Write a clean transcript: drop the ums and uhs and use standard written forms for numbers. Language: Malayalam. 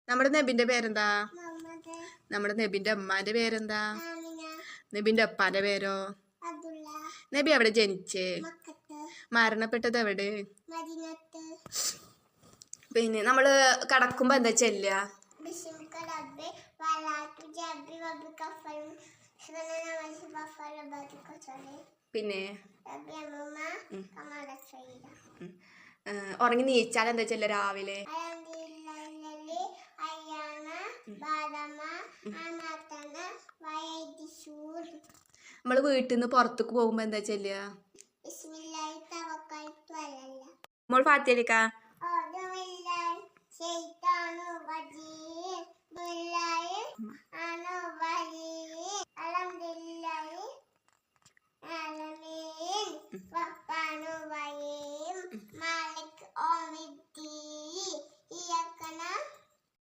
നമ്മുടെ നബിന്റെ പേരെന്താ? നമ്മുടെ നബിന്റെ അമ്മാന്റെ പേരെന്താ? നബിന്റെ അപ്പാന്റെ പേരോ? നബി എവിടെ ജനിച്ചേ? മരണപ്പെട്ടത് എവിടെ? പിന്നെ നമ്മള് കടക്കുമ്പോ എന്താ ചെല്ലുക? പിന്നെ ഉറങ്ങി നീച്ചാൽ എന്താ ചെല്ലുക രാവിലെ? നമ്മള് വീട്ടിൽ നിന്ന് പുറത്തേക്ക് പോകുമ്പോ എന്താ ചെല്ലുക? മോൾ ഫാത്തിഹ